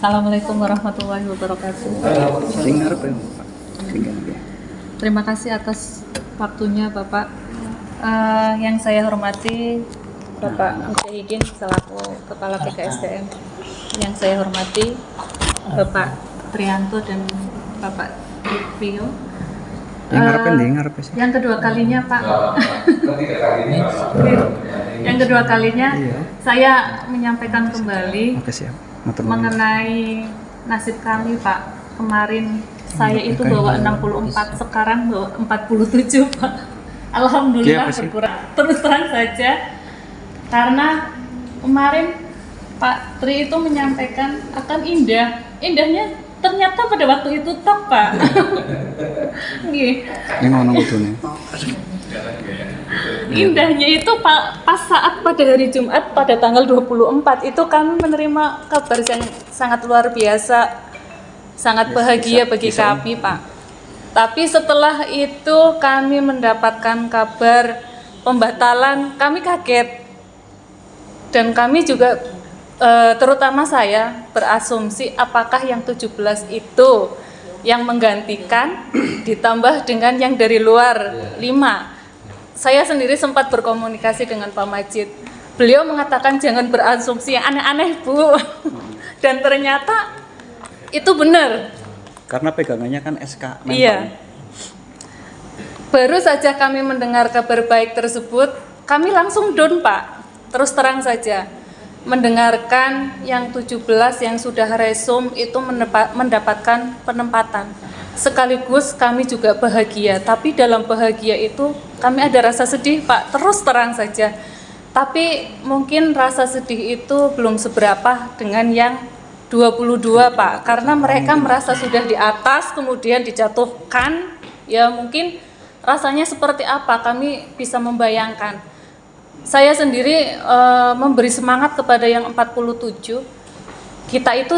Assalamualaikum warahmatullahi wabarakatuh. Terima kasih atas waktunya Bapak. Yang saya hormati Bapak Mujahidin selaku Kepala PKSDM. Yang saya hormati Bapak Trianto dan Bapak Rio. Yang kedua kalinya Pak. Yang kedua kalinya saya menyampaikan kembali mengenai nasib kami Pak. Kemarin saya itu bawa 64, sekarang bawa 47 Pak. Alhamdulillah berkurang. Terus terang saja, karena kemarin Pak Tri itu menyampaikan akan indah. Indahnya ternyata pada waktu itu toh Pak. Indahnya itu Pak, pas saat pada hari Jumat pada tanggal 24 itu kami menerima kabar yang sangat luar biasa, sangat bahagia bagi kami Pak. Tapi setelah itu kami mendapatkan kabar pembatalan, kami kaget. Dan kami juga terutama saya berasumsi apakah yang 17 itu yang menggantikan ditambah dengan yang dari luar 5. Saya sendiri sempat berkomunikasi dengan Pak Majid. Beliau mengatakan jangan berasumsi yang aneh-aneh Bu. Dan ternyata itu benar. Karena pegangannya kan SK mental. Iya. Baru saja kami mendengar kabar baik tersebut, kami langsung down Pak. Terus terang saja. Mendengarkan yang 17 yang sudah resum itu mendapatkan penempatan. Sekaligus kami juga bahagia, tapi dalam bahagia itu kami ada rasa sedih Pak, terus terang saja. Tapi mungkin rasa sedih itu belum seberapa dengan yang 22 Pak, karena mereka merasa sudah di atas kemudian dijatuhkan, ya mungkin rasanya seperti apa kami bisa membayangkan. Saya sendiri memberi semangat kepada yang 47. Kita itu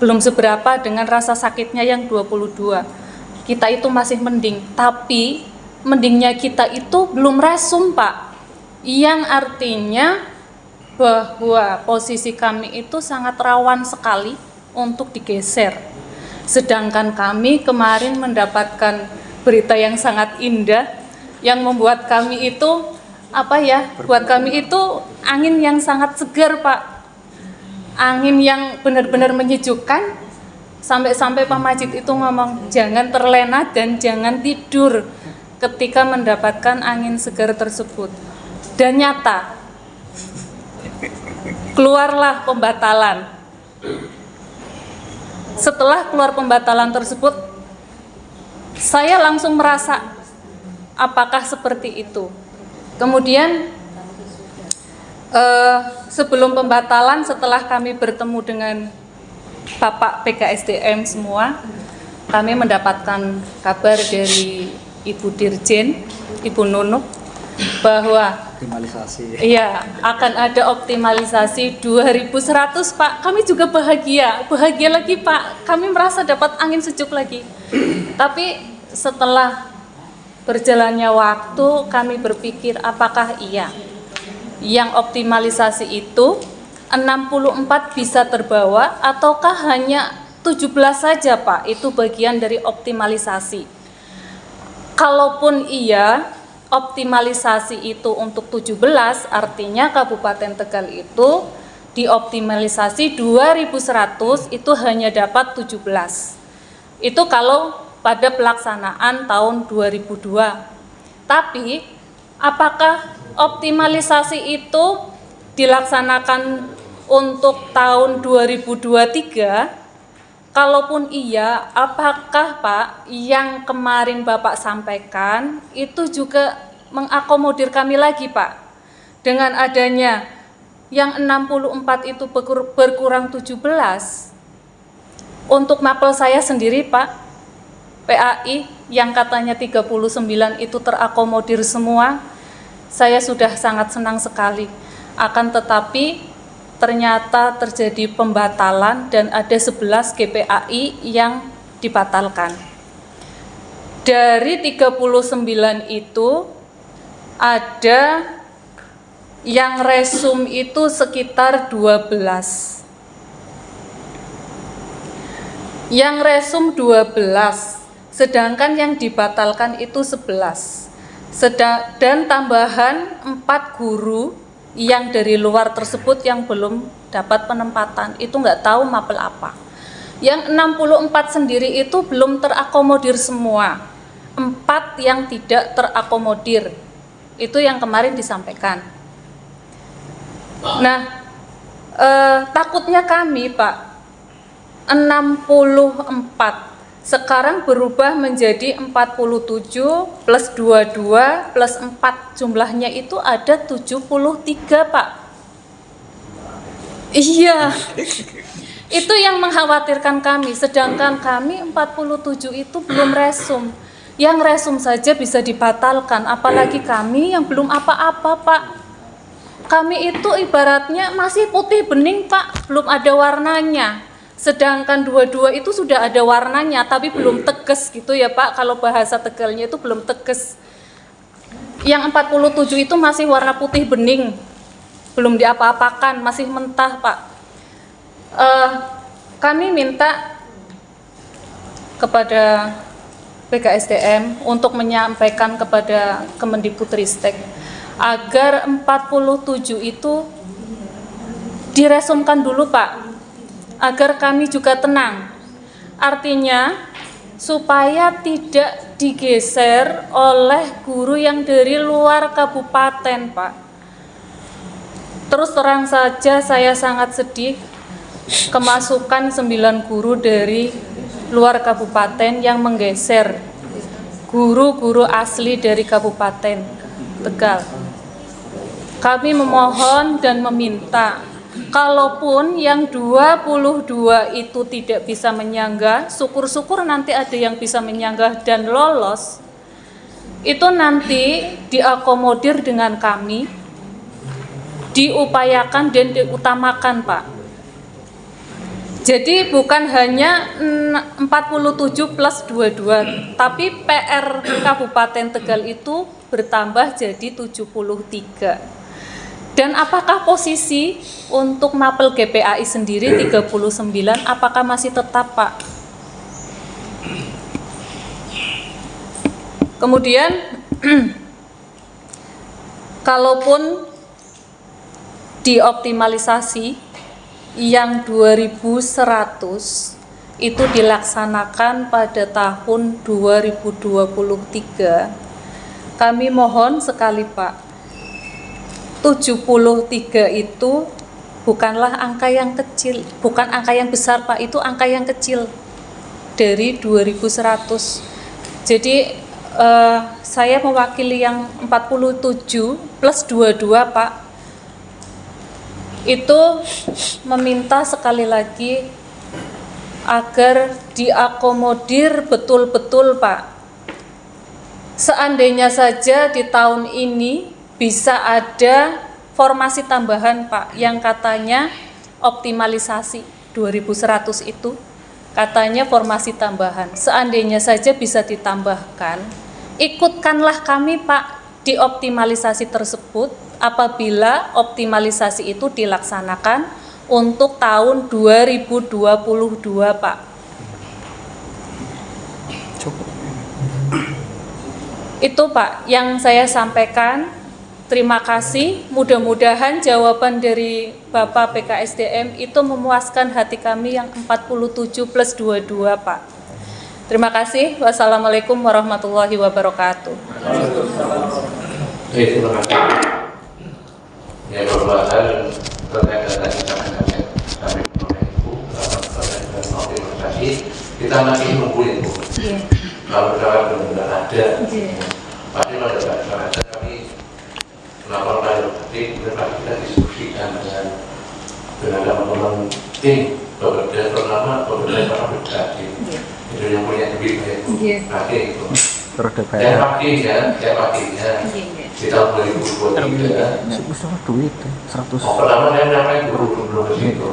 belum seberapa dengan rasa sakitnya yang 22. Kita itu masih mending, tapi mendingnya kita itu belum resum Pak. Yang artinya bahwa posisi kami itu sangat rawan sekali untuk digeser. Sedangkan kami kemarin mendapatkan berita yang sangat indah yang membuat kami itu buat kami itu angin yang sangat segar Pak. Angin yang benar-benar menyejukkan, sampai-sampai Pak Majid itu ngomong jangan terlena dan jangan tidur ketika mendapatkan angin segar tersebut. Dan nyata keluarlah pembatalan. Setelah keluar pembatalan tersebut, saya langsung merasa apakah seperti itu. Kemudian sebelum pembatalan, setelah kami bertemu dengan Bapak PKSDM semua, kami mendapatkan kabar dari Ibu Dirjen, Ibu Nunuk, bahwa akan ada optimalisasi 2100 Pak. Kami juga bahagia lagi Pak. Kami merasa dapat angin sejuk lagi. Tapi setelah berjalannya waktu, kami berpikir apakah iya yang optimalisasi itu 64 bisa terbawa ataukah hanya 17 saja Pak, itu bagian dari optimalisasi. Kalaupun iya, optimalisasi itu untuk 17, artinya Kabupaten Tegal itu dioptimalisasi 2100 itu hanya dapat 17. Itu kalau pada pelaksanaan tahun 2002. Tapi apakah optimalisasi itu dilaksanakan untuk tahun 2023? Kalaupun iya, apakah Pak yang kemarin Bapak sampaikan itu juga mengakomodir kami lagi Pak? Dengan adanya yang 64 itu berkurang 17, untuk mapel saya sendiri Pak, PAI yang katanya 39 itu terakomodir semua, saya sudah sangat senang sekali. Akan tetapi ternyata terjadi pembatalan dan ada 11 GPAI yang dibatalkan. Dari 39 itu ada yang resum itu sekitar 12. Yang resum 12, sedangkan yang dibatalkan itu 11. Dan tambahan 4 guru yang dari luar tersebut yang belum dapat penempatan, itu nggak tahu mapel apa. Yang 64 sendiri itu belum terakomodir semua. 4 yang tidak terakomodir. Itu yang kemarin disampaikan. Nah, takutnya kami, Pak, 64 sekarang berubah menjadi 47 plus 22 plus 4, jumlahnya itu ada 73, Pak. Iya. Itu yang mengkhawatirkan kami, sedangkan kami 47 itu belum resum. Yang resum saja bisa dibatalkan, apalagi kami yang belum apa-apa, Pak. Kami itu ibaratnya masih putih bening, Pak, belum ada warnanya. Sedangkan 22 itu sudah ada warnanya, tapi belum tegas gitu ya, Pak. Kalau bahasa Tegalnya itu belum tegas. Yang 47 itu masih warna putih bening, belum diapa-apakan, masih mentah, Pak. Kami minta kepada BKSDM untuk menyampaikan kepada Kemendikbudristek agar 47 itu diresumkan dulu, Pak, agar kami juga tenang. Artinya supaya tidak digeser oleh guru yang dari luar kabupaten, Pak. Terus terang saja saya sangat sedih kemasukan 9 guru dari luar kabupaten yang menggeser guru-guru asli dari Kabupaten Tegal. Kami memohon dan meminta, kalaupun yang 22 itu tidak bisa menyanggah, syukur-syukur nanti ada yang bisa menyanggah dan lolos, itu nanti diakomodir dengan kami, diupayakan dan diutamakan, Pak. Jadi bukan hanya 47 plus 22, tapi PR Kabupaten Tegal itu bertambah jadi 73. Dan apakah posisi untuk mapel GPAI sendiri 39, apakah masih tetap, Pak? Kemudian, kalaupun dioptimalisasi, yang 2100 itu dilaksanakan pada tahun 2023, kami mohon sekali, Pak, 73 itu bukanlah angka yang kecil, bukan angka yang besar, Pak, itu angka yang kecil dari 2100. Jadi saya mewakili yang 47 plus 22, Pak, itu meminta sekali lagi agar diakomodir betul-betul, Pak. Seandainya saja di tahun ini bisa ada formasi tambahan, Pak, yang katanya optimalisasi 2100 itu katanya formasi tambahan. Seandainya saja bisa ditambahkan, ikutkanlah kami, Pak, di optimalisasi tersebut apabila optimalisasi itu dilaksanakan untuk tahun 2022, Pak. Cukup. Itu, Pak, yang saya sampaikan. Terima kasih. Mudah-mudahan jawaban dari Bapak BKSDM itu memuaskan hati kami yang 47 plus 22, Pak. Terima kasih. Wassalamualaikum warahmatullahi wabarakatuh. Terima kasih. Ya, beberapa hal terkait dengan kami Ibu, terkait dengan optimalisasi, kita masih menunggu itu. Kalau misalkan benar-benar ada, pasti pada saat ada kami melakukan nanti kita diskusikan dengan teman-teman tim bekerja terutama para berjati itu yang punya duit pakai itu. Saya pakainya di tahun 2023. Duit 100. Pertama saya menyampaikan belum ke situ.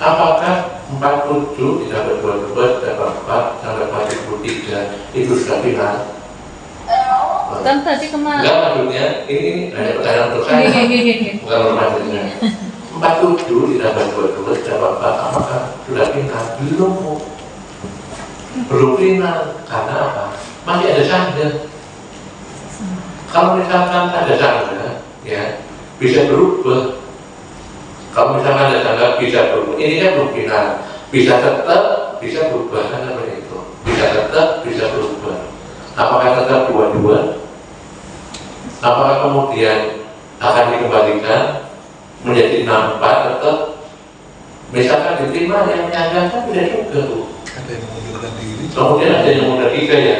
Apakah 47 ditambah 22 tambah 4 tambah 43 itu sudah final? Kan tadi kemarin. Enggak, maksudnya ini hanya pertanyaan untuk saya. Bukan maksudnya. 47 ditambah 22 tambah 4 apakah sudah final? Belum. belum final. Karena apa? Masih ada sangga. Kalau misalkan ada sangga, ya bisa berubah. Kalau misalkan ada sangga bisa berubah. Ini kan belum final. Bisa tetap, bisa berubah kan seperti itu. Bisa tetap, bisa berubah. Apakah tetap dua-dua? Apakah kemudian akan dikembalikan menjadi 64 tetap? Misalkan diterima yang menyangka tidak juga tuh. Ada yang mengundurkan diri. Kemudian ada yang mundur 3 ya.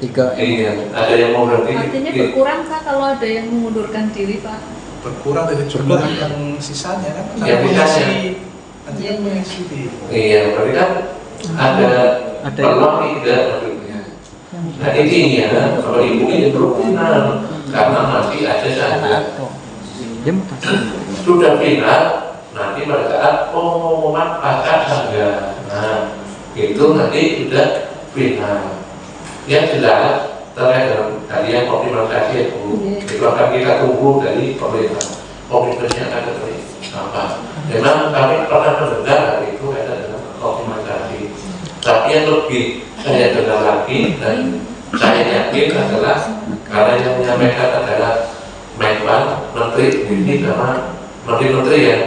3 Iya, ada yang mundur 3. Artinya berkurang Pak kalau ada yang mengundurkan diri Pak? Berkurang dari jumlah yang sisanya kan? Yang sisanya. Nanti yang mengisi di. Iya, berarti kan ada peluang tidak maksudnya. Nah intinya kalau ibu ini berkenan karena masih ada saja. Dia mutasi. Sudah final, nanti pada saat pengumuman pasca sangga, nah itu nanti sudah final. Yang jelas terkait dengan tadi yang optimalisasi itu akan kita tunggu dari pemerintah. Komitmennya akan seperti apa? Memang kami pernah mendengar hari itu ada dengan optimalisasi. Tapi yang lebih saya dengar lagi dan saya yakin adalah karena yang menyampaikan adalah Menpan, Menteri ini sama Menteri-Menteri ya,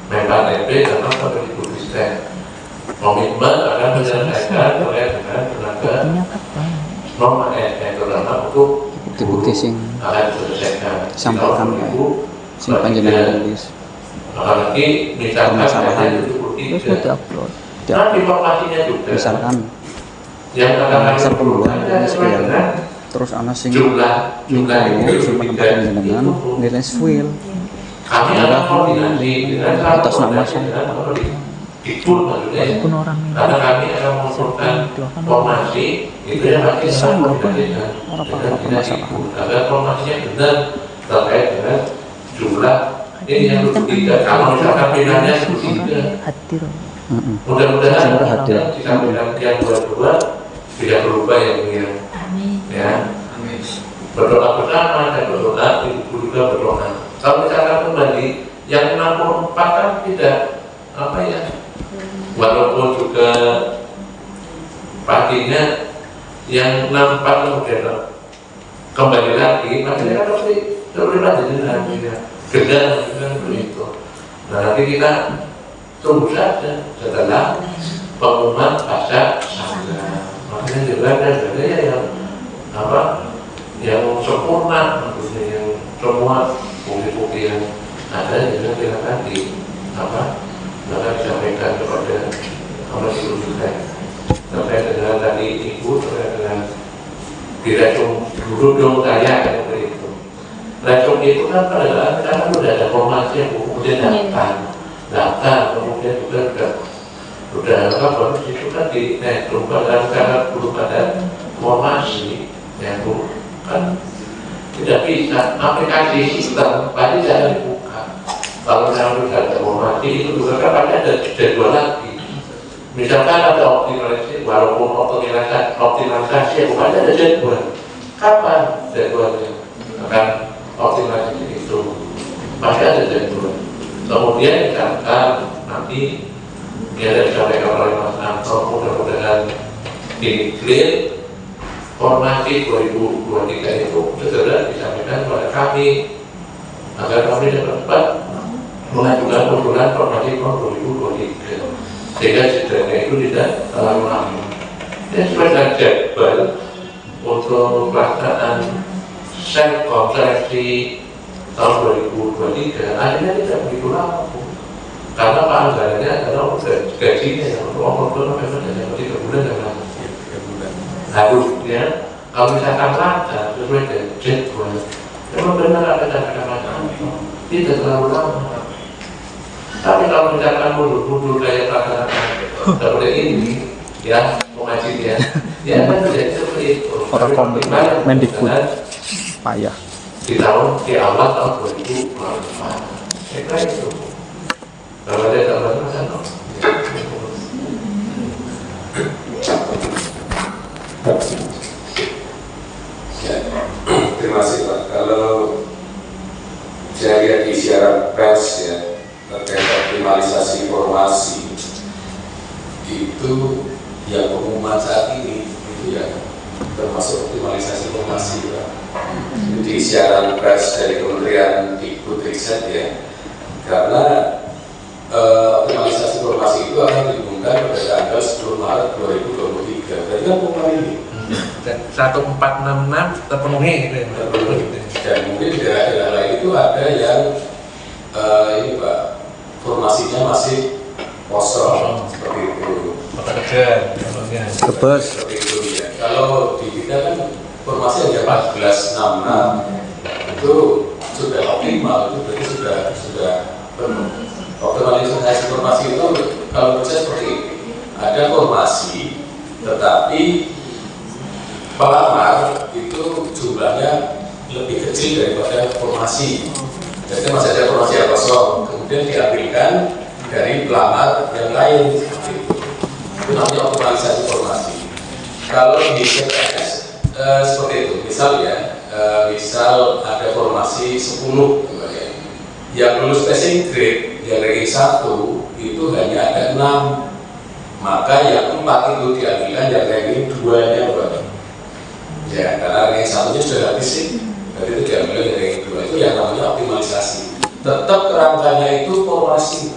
Menpan NP sama Menteri Budistek. Komitmen akan menyelesaikan terkait dengan tenaga norma terutama untuk bukti-bukti sing akan diselesaikan. sampaikan sing panjenengan tulis. Apalagi misalkan permasalahan ada terus mau diupload. nah informasinya juga Misalkan yang akan dasar pembunuhan ada sekian, sekian terus ana sing jumlah nilai itu sing pendapat panjenengan nilai sesuai. kami akan koordinasi dengan Atas nama Dikbud maksudnya ya. Walaupun orang Karena kami akan mengumpulkan formasi itu yang pasti Sanggup, dengan orang-orang bermasalah. Dikbud agar formasinya benar terkait dengan jumlah ini yang 23. Kalau misalkan pindahnya 23, mudah-mudahan Semoga hadir. disampaikan yang dua-dua tidak berubah yang ini ya. Berdoa bersama dan berdoa, ibu juga berdoa. Kalau misalkan kembali yang 64 kan tidak apa ya, walaupun juga paginya yang 64 kemudian kembali lagi, masih kan seperti panjenengan ya, gedang begitu. Nah nanti kita tunggu saja setelah pengumuman pasca sangga. Makanya juga ada yang apa, yang sempurna, maksudnya yang semua bukti-bukti yang ada juga silakan di apa, maka disampaikan kepada Komisi Yudisial terkait dengan tadi ibu terkait dengan diracun dulu dong saya seperti itu. Racun itu kan pada saat karena sudah ada formasi yang kemudian daftar kemudian juga sudah apa itu kan di karena belum ada formasi yang kan tidak bisa aplikasi sistem pasti tidak dibuka. Kalau misalnya sudah ada formasi itu juga kan pasti ada jadwal lagi. Misalkan ada optimalisasi, walaupun optimalisasi bukan ada jadwal. Kapan jadwalnya akan optimalisasi itu? Pasti ada jadwal. Kemudian misalkan nanti ada disampaikan oleh Mas Anto, mudah-mudahan ini clear. Formasi 2023 itu segera disampaikan kepada kami agar kami dapat mengajukan usulan formasi tahun 2023 sehingga sidangnya itu tidak terlalu lama. Dan sesuai dengan jadwal untuk pelaksanaan Selkom seleksi tahun 2023 akhirnya tidak begitu lama, karena Pak anggarannya adalah untuk gajinya yang untuk Oktober November dan 3 bulan dan lama. Harusnya kalau misalkan lancar sesuai dengan jadwal, memang benar ada kata-kata tidak terlalu lama. Tapi kalau misalkan mundur-mundur kayak pelaksanaan seperti ini, ya mengaji ya kan tidak seperti itu. Orang Mendikbud payah di awal tahun 2024. Saya kira itu. Kalau ada tambahan Mas Anto. Terima kasih Pak. Kalau saya lihat di siaran pers ya terkait optimalisasi informasi itu yang pengumuman saat ini itu ya termasuk optimalisasi informasi ya. Jadi siaran pers dari Kementerian Dikbudristek ya, karena optimalisasi informasi itu akan diumumkan pada tanggal 10 Maret 2023. Berarti kan pengumuman ini 1466 terpenuhi gitu ya. dan mungkin di daerah-daerah lain itu ada yang ini Pak, formasinya masih kosong seperti itu. Kota kerja contohnya. Kebes. Seperti itu ya. Kalau di kita kan formasi ada 1466 itu sudah optimal, itu berarti sudah penuh. Optimalisasi formasi itu kalau menurut saya seperti ini, ada formasi tetapi pelamar itu jumlahnya lebih kecil daripada formasi. Jadi masih ada formasi yang kosong, kemudian diambilkan dari pelamar yang lain seperti itu. Itu namanya optimalisasi formasi. Kalau di CPNS seperti itu, misal ya, misal ada formasi 10 ya, yang lulus passing grade yang ranking 1 itu hanya ada 6, maka yang 4 itu diambilkan yang ranking 2-nya berapa? Ya, karena ranking 1-nya sudah habis sih, berarti itu diambil dari ranking 2, itu yang namanya optimalisasi. Tetap kerangkanya itu formasi,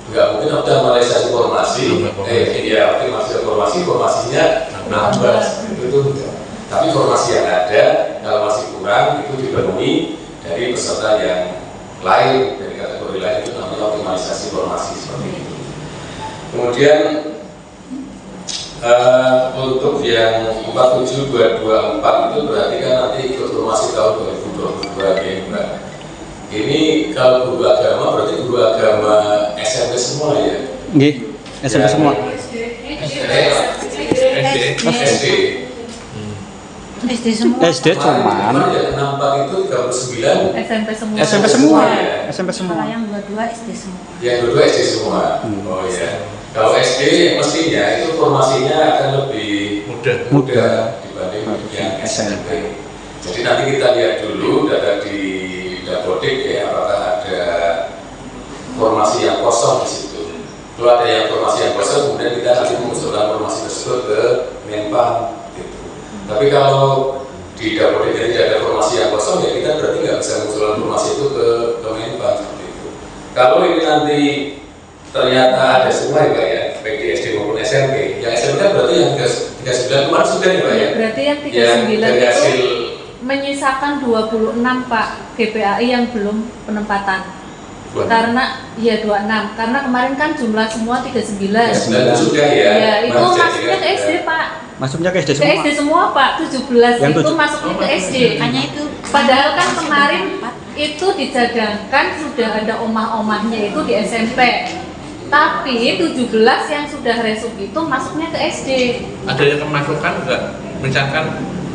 nggak mungkin optimalisasi formasi, optimalisasi formasinya nambah, itu tapi formasi yang ada kalau masih kurang itu dipenuhi dari peserta yang lain, dari kategori lain, itu namanya optimalisasi formasi seperti itu. Kemudian untuk yang 47224 itu berarti kan nanti ikut formasi tahun 2022 ya Mbak. Ini kalau guru agama berarti guru agama SMP semua ya? Nggih, SMP semua. SD. SD semua. SD cuman yang 64 itu 39 SMP semua. SMP semua. SMP Kalau semua. yang dua-dua SD semua. yang kedua SD semua. Oh ya. Kalau SD mestinya itu formasinya akan lebih mudah dibanding yang SMP. Jadi nanti kita lihat dulu data di Dapodik ya, apakah ada formasi yang kosong di situ. Kalau ada yang formasi yang kosong, kemudian kita nanti mengusulkan formasi tersebut ke Menpan. Gitu. Tapi kalau di Dapodik tidak ada formasi yang kosong, ya kita berarti nggak bisa mengusulkan formasi itu ke Menpan seperti itu. Kalau ini nanti ternyata ada semua ya Pak ya, baik di SD maupun SMP. Yang SMP kan berarti yang 39 kemarin sudah ya Pak ya? Berarti yang 39 dari itu hasil menyisakan 26 Pak GPAI yang belum penempatan. Karena ya 26, karena kemarin kan jumlah semua 39. 39 sudah ya. Ya, itu Mas, masuknya ke ya. SD Pak. Masuknya ke SD Ke semua. SD semua Pak, 17 Yang itu 7. masuknya ke SD. Makanya itu Padahal kan kemarin itu dijadangkan sudah ada omah-omahnya itu di SMP. Tapi 17 yang sudah resum itu masuknya ke SD. Ada yang kemasukan enggak? Misalkan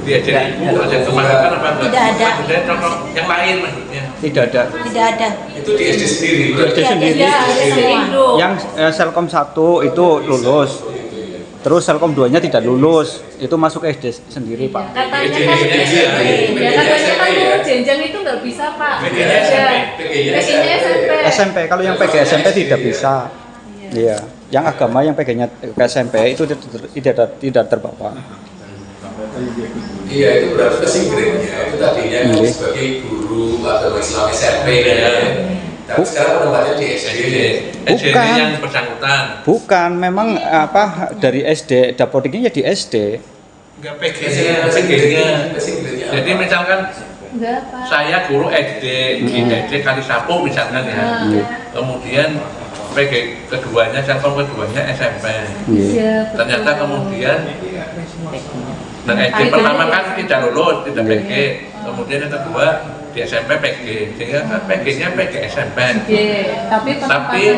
di SD itu ada yang kemasukan apa enggak? Tidak ada. Maksudnya contoh yang lain maksudnya. Tidak ada. tidak ada. Itu di SD sendiri. SD sendiri. Ya, SD Indo. Yang Selkom 1 itu lulus. Terus Selkom 2-nya tidak lulus. Itu masuk ke SD sendiri, Pak. Katanya kan PG-nya ya katanya kan ya. jenjang itu nggak bisa Pak. PG-nya Ya. SMP. PG-nya SMP. SMP, kalau yang PG SMP tidak bisa. Iya. Yang agama yang PG-nya ke SMP itu tidak terbawa. Iya, itu berarti passing grade-nya. Itu tadinya kan sebagai guru agama Islam SMP ya. Tapi sekarang penempatnya di SD. SD Bukan. yang bersangkutan. Bukan, memang apa dari SD, Dapodiknya ya di SD. Enggak PG-nya. Passing grade-nya. Jadi misalkan Enggak Pak. saya guru SD di SD Kalisapu misalkan ya. Kemudian PG keduanya, Selkom keduanya SMP. Iya, betul. Ternyata kemudian dan SD Akhirnya pertama di kan SMP. tidak lulus, tidak Iya. PG. Kemudian yang kedua di SMP PG, sehingga kan PG-nya PG SMP. Iya, tapi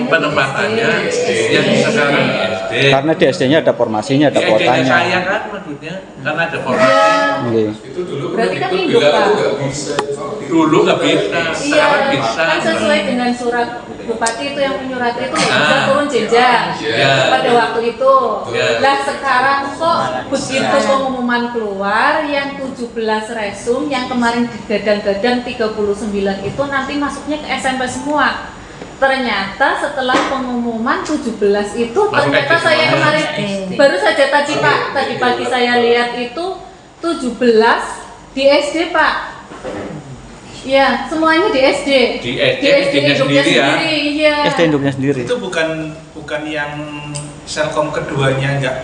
Penempatannya di SD. yang sekarang di SD. Karena di SD-nya ada formasinya, ada Di SD-nya saya kuotanya. kan maksudnya karena ada formasi. Nggih. Itu dulu Berarti kan Kemendikbud induk, bilang Pak. itu nggak bisa. Dulu nggak bisa, Iya, sekarang bisa. kan sesuai dengan surat Bupati itu yang menyurati itu nggak bisa Ah. turun jenjang Iya. pada waktu itu. Iya. Lah sekarang kok begitu pengumuman keluar yang 17 resum yang kemarin digadang-gadang 39 itu nanti masuknya ke SMP semua. ternyata setelah pengumuman 17 itu Masuk ternyata SD saya semuanya. kemarin baru saja tadi Pak, tadi pagi saya lihat itu 17 di SD Pak. Ya, semuanya di SD. Di SD induknya sendiri ya? Iya. SD induknya sendiri. Itu bukan yang Selkom keduanya nggak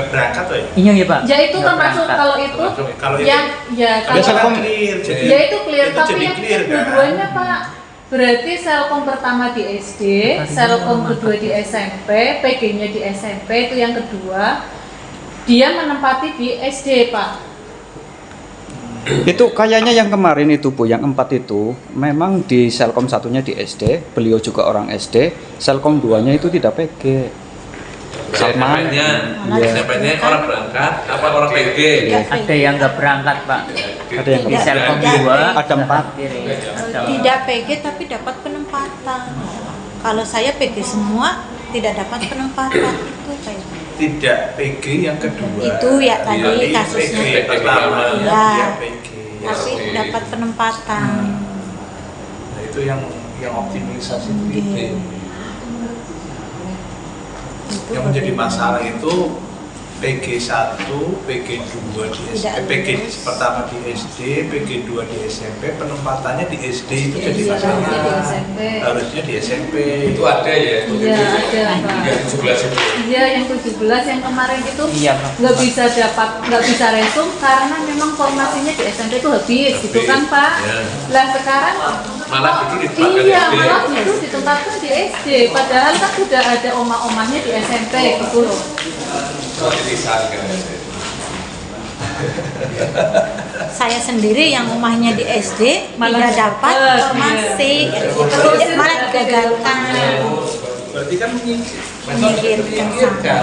berangkat loh ya? Iya ya Pak. Ya itu Nggak termasuk berangkat. kalau itu Kalau itu yang ya Ada kalau Selkom. clear, jadi ya itu clear itu tapi jadi yang clear, kan? keduanya Pak berarti Selkom pertama di SD, Selkom kedua di SMP, PG-nya di SMP itu yang kedua dia menempati di SD Pak. Itu kayaknya yang kemarin itu Bu, yang 4 itu memang di Selkom satunya di SD, beliau juga orang SD, Selkom 2-nya itu tidak PG. Salman, SMP-nya iya. orang berangkat apa orang PG? Ada yang nggak berangkat Pak. Ada yang Di Selkom Tidak. 2 Ada 4. Tidak PG tapi dapat penempatan. Kalau saya PG semua tidak dapat penempatan itu kayak. tidak PG yang kedua. Itu ya tadi Jadi kasusnya. PG pertama Ya. dia PG. Tapi dapat penempatan. Nah, itu yang optimalisasi Oke. itu. Itu Yang menjadi bagaimana? masalah itu PG 1, PG 2 di SD, Tidak PG lulus. pertama di SD, PG 2 di SMP, penempatannya di SD itu Di jadi SD. masalah. Harusnya di SMP. Harusnya di SMP. Itu ada ya? Iya ada Pak. Yang 17 itu. Iya yang 17 yang kemarin itu Iya, Pak. nggak bisa resum karena memang formasinya di SMP itu habis gitu kan Pak. Ya. Lah sekarang Malah itu ditempatkan iya di SD. malah itu ditempatkan di SD padahal kan sudah ada omah-omahnya di SMP gitu loh. Jadi kan. Saya sendiri yang rumahnya di SD Malah tidak dapat dapet, informasi, iya. malah digagalkan, Berarti kan menyingkirkan.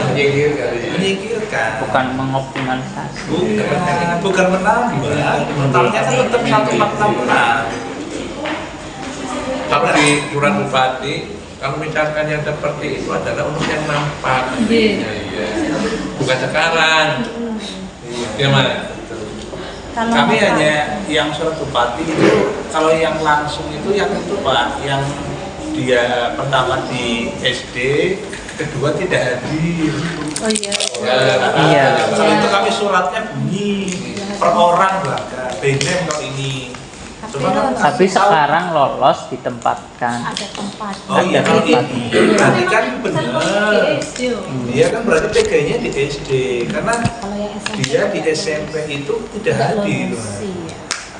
menyingkirkan. Bukan mengoptimalisasi. Bukan menambah. Totalnya kan tetap 146. Kalau di surat bupati, kalau misalkan yang seperti itu adalah untuk yang nampak. Iya. Iya. Bukan sekarang. Gimana? Kalau Kami nggak- hanya yang surat bupati itu kalau yang langsung itu yang itu Pak, yang dia pertama di SD, kedua tidak hadir. Oh iya. Iya. Kalau itu kami suratnya bunyi per orang bahkan, BEM kalau ini. Cuma kan Tapi sekarang lolos ditempatkan. ada tempat. oh iya kalau ini berarti kan Di benar. SD. Dia kan berarti PG-nya di SD karena Kalau yang SMP dia di SMP itu tidak hadir. Iya.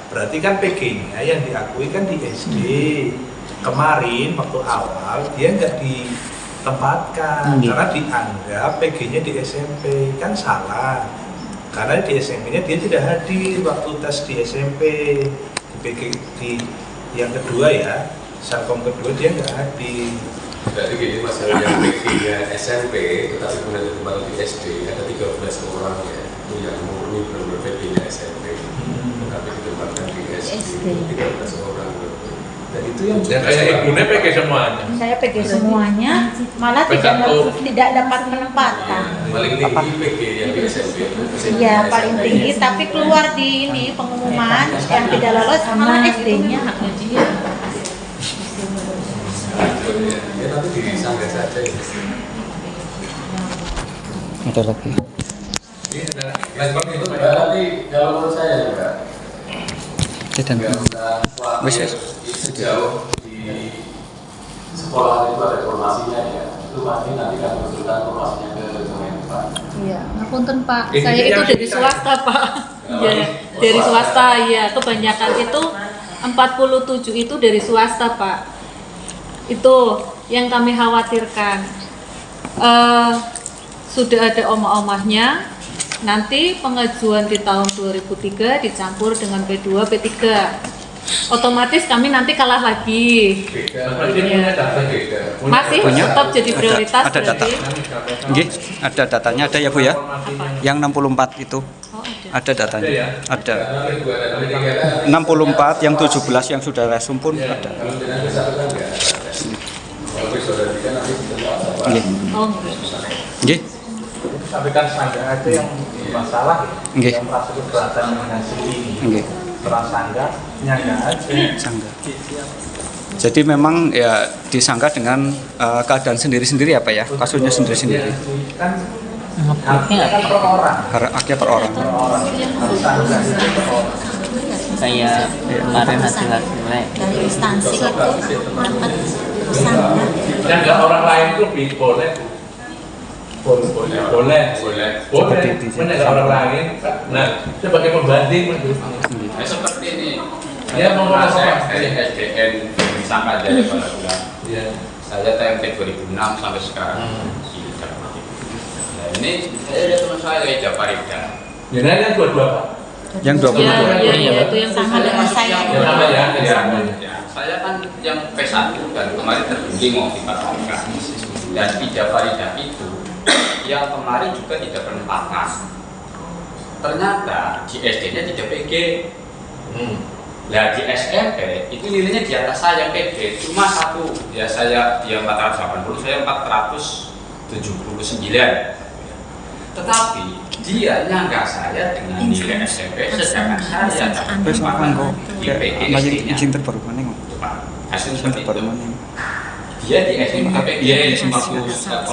Berarti kan PG-nya yang diakui kan di SD. Kemarin waktu awal dia nggak ditempatkan karena dianggap PG-nya di SMP, kan salah. Karena di SMP-nya dia tidak hadir waktu tes di SMP. Di PG di yang kedua ya, Selkom kedua dia nggak hadir. Jadi gini masalah yang PG-nya SMP, tetapi kemudian ditempatkan di SD, ada 13 orang ya, itu yang murni benar-benar PG-nya SMP, tetapi ditempatkan di SD, 13 orang. Dan itu yang Yang kayak ibunya PG semuanya. Saya PG semuanya, malah tidak dapat penempatan. paling tinggi PG yang di SMP. Iya paling tinggi, tapi keluar di ini pengumuman yang tidak lolos malah SD-nya. Ya nanti disanggah saja ya. Ada lagi. Nah seperti itu Mbak, nanti kalau menurut saya juga Dan nggak usah khawatir sejauh di sekolah itu ada informasinya ya, itu pasti nanti akan menunjukkan informasinya ke Kemenpan. Iya, ngapunten Pak. Ini Saya itu yang dari kita- swasta Pak. Iya, dari swasta ya. Kebanyakan itu 47 itu dari swasta Pak. Itu yang kami khawatirkan. Sudah ada omah-omahnya. Nanti pengajuan di tahun 2003 dicampur dengan P2, P3. Otomatis kami nanti kalah lagi. Masih punya data beda. Masih Punya? tetap jadi prioritas Ada data. berarti. Nggih, ada datanya ada ya Bu ya. Yang 64 itu Oh, ada. ada datanya. Ada. Nanti juga ada nanti ada 64 yang 17 yang sudah resum pun ada. kalau dengan satu kan nggak ada. Kalau saudara tiga nanti ditembak apa? Nggih. Oh, enggak. Nggih. Tapi kan sangga aja yang masalah Nggih. yang merasa keberatan dengan hasil ini. Nggih. Prasangga nyangga aja. Sangga. Jadi memang ya disangka dengan keadaan sendiri-sendiri apa ya, kasusnya sendiri-sendiri. Kan Ngepiknya kan per orang. Haknya per orang. kayak kemarin hasil-hasilnya. Dari instansi itu dapat pesan. Yang nggak orang lain itu boleh. Boleh. Seperti itu, sih. Mana nggak orang lain. Nah, sebagai pembanding Nah, seperti ini. Ya, mau ngomong saya apa? dari SDN disangka aja ya pada bulan. Iya. Saya TMT 2006 sampai sekarang di Jakarta. Nah ini saya lihat teman saya kayak Jafarida. Ya, nah, yang dua-dua Pak. Yang 22. Iya, itu yang sama dengan saya. Ya, sama ya. Ya, saya kan yang P1 dan kemarin terguling mau dibatalkan. Dan di Jafarida itu yang kemarin juga tidak penempatan. Ternyata di SD-nya tidak PG. Nah di SMP itu nilainya di atas saya PG, cuma satu. Ya saya dia 480, saya 479. Tetapi dia nyangka saya dengan nilai SMP, sedangkan saya dapat Terus apa penempatan kok di kayak PG lagi SD-nya. izin terbaru mana kok? Hasil Izin seperti terbaru itu. mana? Dia di SD tidak PG, waktu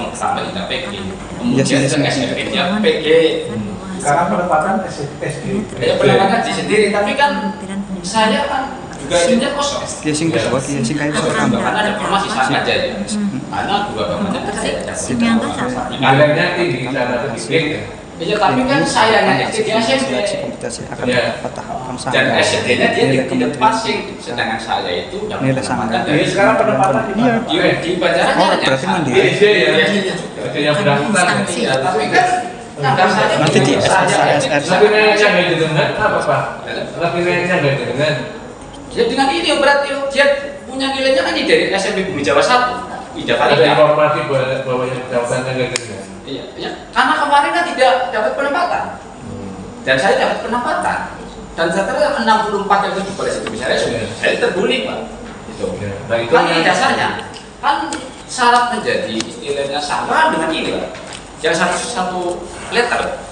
pertama tidak PG. Kemudian Iya, ke SMP-nya PG. Karena penempatan SD. Ya penempatan di sendiri, tapi kan saya kan juga itunya kosong. Dia sing kedua, dia sing kayak Karena seorang. ada informasi sama aja ya. Karena dua bangunan kan saya Ternyata sama. Nilainya tinggi sana sedikit. Iya, tapi kan sayangnya SD di SMP Komputasi akan Iya. dapat tahapan dan sama. SD-nya dia tidak passing, sedangkan saya itu dapat Nilai sama. penempatan Jadi dari sekarang penempatan di mana? di Banjaran Oh, hanya berarti satu. mandiri. Di SD ya. Iya, iya juga. Itu yang berdaftar. Instansi. Iya, tapi kan kadang saya Nanti di saya SSR. Tapi nilainya nggak dengan apa Pak? Tapi nilainya nggak dengan. ya dengan ini berarti dia punya nilainya kan ini dari SMP Bumi Jawa 1 di Jakarta. Ada informasi bahwa yang jawabannya nggak dengan. Iya, iya. Karena kemarin kan tidak dapat penempatan. Dan saya dapat penempatan. Dan setelah 64 yang itu boleh satu misalnya saya terguling Pak. Gitu. Nah itu Kan ini dasarnya. Kan syarat menjadi istilahnya sama dengan ini Pak. Yang satu letter.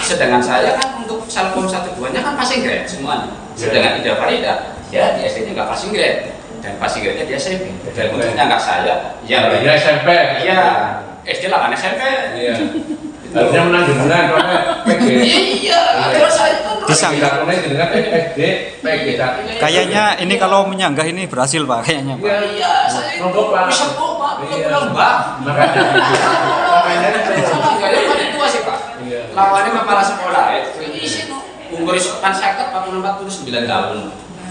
Sedangkan saya kan untuk Selkom 1-2-nya kan passing grade semuanya. Sedangkan Ida Farida, ya di SD-nya nggak passing grade. Dan passing grade-nya dia SMP. Dan untuknya nggak saya, ya Dia SMP. iya, SD lah kan SMP. Iya. Harusnya menang dengan karena PG. Iya, kalau saya kan Disangka. Karena dengan SD PG. Kayaknya ini kalau menyanggah ini berhasil Pak, kayaknya Pak. Iya, saya itu Nombok, Pak. bisa kok Pak, Iya. belum bilang Mbak. Makanya. Sama enggak ya kan itu sih Pak. Iya. Lawannya kepala sekolah itu isi no. Umur kan 49 tahun.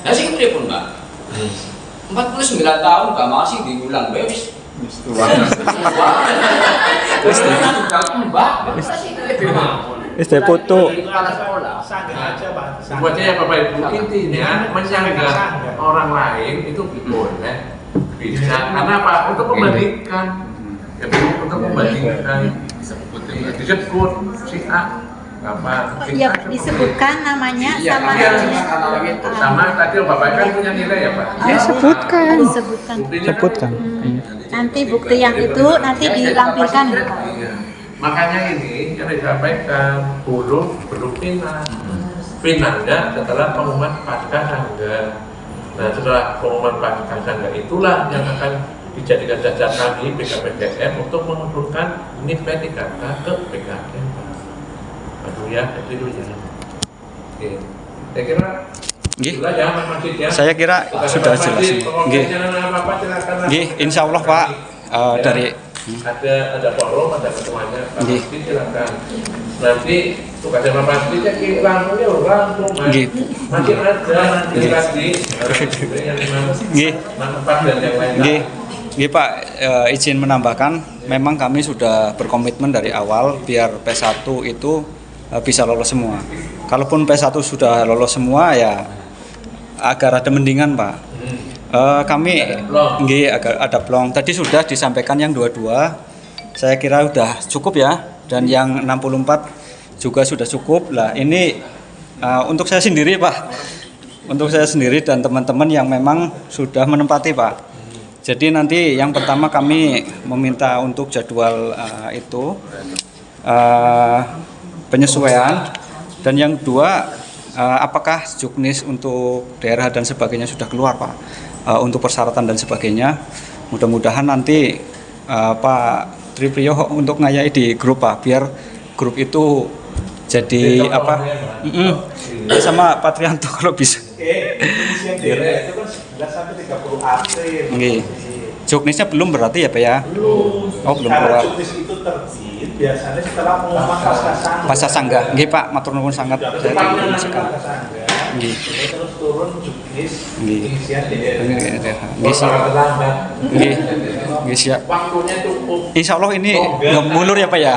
Nah sih itu pun Mbak. 49 tahun gak mau sih diulang wis. Mbak, SD foto. kepala sekolah. Sanggah aja Pak. Sebuahnya ya Bapak Ibu intinya menyanggah orang lain itu boleh bisa karena apa untuk membandingkan ya untuk membandingkan disebut si A apa Iya, disebutkan namanya Iya, sama iya, ininya. kalau gitu. sama tadi Bapak kan punya nilai ya Pak. Ya, sebutkan. Disebutkan. Buktinya kan- Sebutkan. Nanti bukti yang itu nanti dilampirkan gitu Pak. Iya. Makanya ini yang disampaikan belum final. Finalnya setelah pengumuman pasca sangga. Nah setelah pengumuman pasca sangga itulah yang akan dijadikan dasar kami BKPTN untuk mengusulkan NIP P3K ke PKN. Aduh ya, itu ya. Oke. Saya kira Nggih. itulah ya Mas Masjid ya. Saya kira sudah jelas semua. Nggih. Nggih, insya Allah Pak dari ada forum, ada ketuanya, Pak Nggih. Masjid silakan. Nanti tugasnya Pak Masjid ya langsungnya langsung Mas. Nggih. Masih ada nanti Nggih. yang Nggih. manfaat dan yang lain. Nggih. Nggih Pak, izin menambahkan, memang kami sudah berkomitmen dari awal biar P1 itu bisa lolos semua. Kalaupun P1 sudah lolos semua ya agak ada mendingan Pak. Kami nggih agak ada plong. Tadi sudah disampaikan yang 22. Saya kira sudah cukup ya, dan yang 64 juga sudah cukup. Lah ini untuk saya sendiri Pak. Untuk saya sendiri dan teman-teman yang memang sudah menempati Pak. Jadi nanti yang pertama kami meminta untuk jadwal itu penyesuaian, dan yang kedua apakah juknis untuk daerah dan sebagainya sudah keluar Pak? Untuk persyaratan dan sebagainya. Mudah-mudahan nanti Pak Tripriyo untuk ngayai di grup Pak, biar grup itu jadi apa? Sama Pak Trianto kalau bisa. Pengisian daerah itu kan 19 sampai 30 April. Nggih. Juknisnya belum berarti ya Pak ya? Belum. Oh, belum Karena keluar. juknis itu terbit biasanya setelah pengumuman pasca Pasca sanggah. Nggih Pak, matur nuwun sangat saya terima kasih. Nggih. Terus turun juknis Nggih. pengisian daerah. Nggih siap. terlambat. Nggih. Nggih siap. Waktunya cukup. Insya Allah ini nggak mulur ya Pak ya?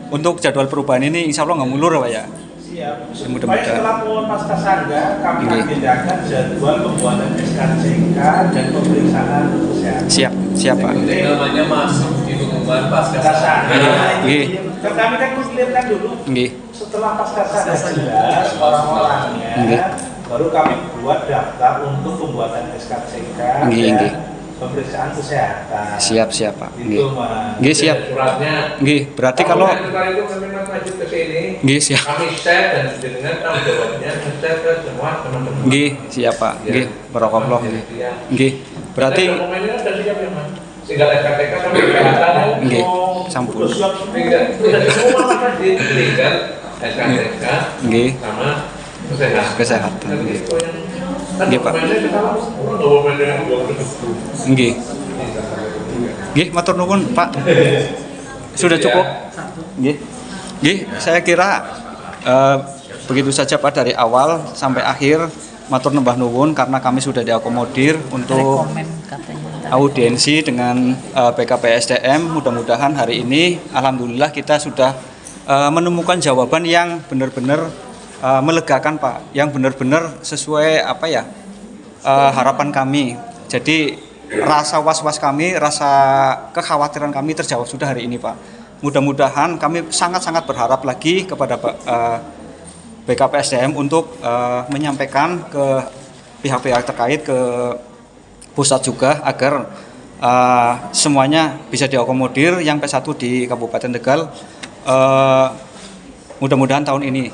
Untuk jadwal perubahan ini insya Allah nggak mulur ya Pak ya? Siap. Mudah-mudahan. Supaya setelah pengumuman pasca sanggah kami Nggih. agendakan jadwal pembuatan SKCK dan pemeriksaan kesehatan. Siap, siap Pak. Ini namanya masuk di pengumuman pasca Pasca sanggah. Nggih. Kami kan mengklirkan dulu. Nggih. Setelah pasca sanggah jelas orang-orangnya, Nggih. baru kami buat daftar untuk pembuatan SKCK Nggih, dan nggih. pemeriksaan kesehatan. Siap, siap Pak. Nggih. Itu Mas. Nggih siap. Suratnya. Nggih, berarti kalau setelah itu kami maju ke sini. nggih siap. Kami share dan dengan tanggung jawabnya share ke semua teman-teman. Nggih, siap Pak. Nggih, barakallah nggih. Ya. Nggih. Berarti dokumennya sudah siap ya Mas. Tinggal SKTK sama kesehatan. nggih, sampun. Tinggal semua maka tinggal SKTK Nggih. sama kesehatan. Kesehatan, Dan nggih. itu yang Nggih, Pak. dokumennya kita langsung dokumennya yang 20. Nggih. Nggih, matur nuwun Pak. Sudah cukup? Nggih. Nggih, saya kira begitu saja Pak dari awal sampai akhir. Matur nembah nuwun karena kami sudah diakomodir untuk Rekomen katanya. audiensi dengan BKPSDM. Mudah-mudahan hari ini alhamdulillah kita sudah menemukan jawaban yang benar-benar melegakan Pak, yang benar-benar sesuai apa ya harapan kami. Jadi rasa was-was kami, rasa kekhawatiran kami terjawab sudah hari ini Pak. Mudah-mudahan kami sangat-sangat berharap lagi kepada BKPSDM untuk menyampaikan ke pihak-pihak terkait, ke pusat juga agar semuanya bisa diakomodir yang P1 di Kabupaten Tegal mudah-mudahan tahun ini.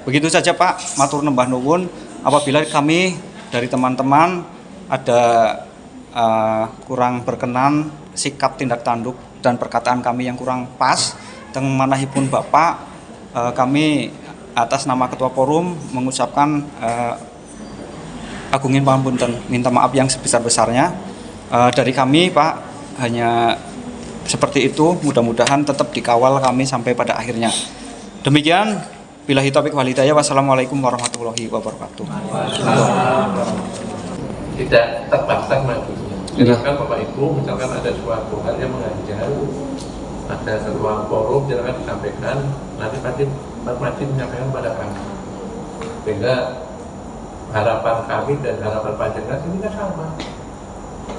Begitu saja Pak, matur nembah nuwun. Apabila kami dari teman-teman ada kurang berkenan, sikap tindak tanduk dan perkataan kami yang kurang pas teng manahipun Bapak, kami atas nama Ketua Forum mengucapkan agungin pangapunten, minta maaf yang sebesar-besarnya. Dari kami Pak hanya seperti itu, mudah-mudahan tetap dikawal kami sampai pada akhirnya. Demikian, billahi taufiq wal hidayah. Wassalamualaikum warahmatullahi wabarakatuh. Tidak terbatas Mas. Iya. Misalkan Bapak Ibu, misalkan ada suatu hal yang mengajar, ada ketua forum, jangan disampaikan, nanti pasti Mas Majid menyampaikan pada kami. Sehingga harapan kami dan harapan panjenengan ini kan sama.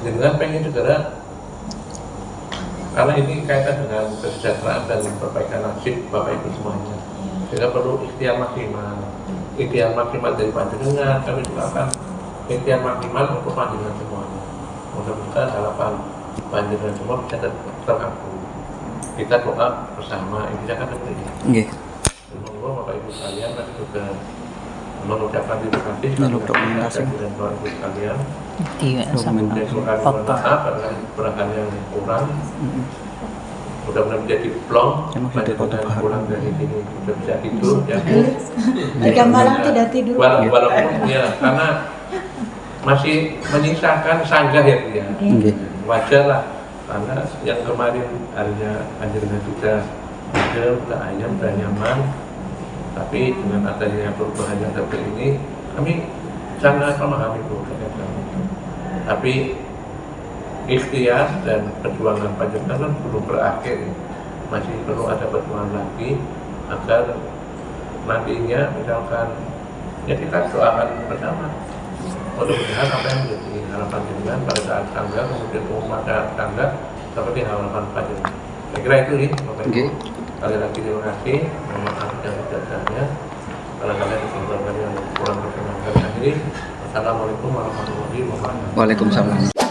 Jenengan pengen segera, karena ini kaitan dengan kesejahteraan dan perbaikan nasib Bapak Ibu semuanya. Sehingga perlu ikhtiar maksimal. Ikhtiar maksimal dari panjenengan, kami juga akan ikhtiar maksimal untuk panjenengan semuanya. Mudah-mudahan harapan panjenengan semua bisa terkabul. Kita doa bersama, ini akan terjadi. Nggih. Semoga Bapak Ibu sekalian nanti juga mengucapkan terima kasih Lalu kepada dokumentasi. dan Bapak Ibu sekalian. Iya, sama Dan kami mohon maaf karena kekurangan yang kurang. Mudah-mudahan menjadi plong. Emang sudah foto Panjenengan baru. pulang dari sini sudah bisa tidur ya. Tiga malam tidak tidur. Walaupun ya karena masih menyisakan sanggah ya Bu ya. Nggih. Wajar lah karena yang kemarin harinya panjenengan sudah ada, udah ayam, udah nyaman. Tapi dengan adanya perubahan yang seperti ini, kami sangat memahami Bu. Tapi ikhtiar dan perjuangan panjenengan belum berakhir, masih perlu ada perjuangan lagi agar nantinya misalkan ya kita doakan bersama. Mudah-mudahan apa yang menjadi harapan jenengan pada saat tanggal kemudian pengumuman tanggal seperti harapan panjenengan. Saya kira itu ya, Bapak Ibu. Sekali lagi terima kasih. Mohon maaf yang tidak-tidaknya. Barangkali ada sesuatu yang kurang berkenan kami akhiri. Assalamualaikum warahmatullahi wabarakatuh. Waalaikumsalam.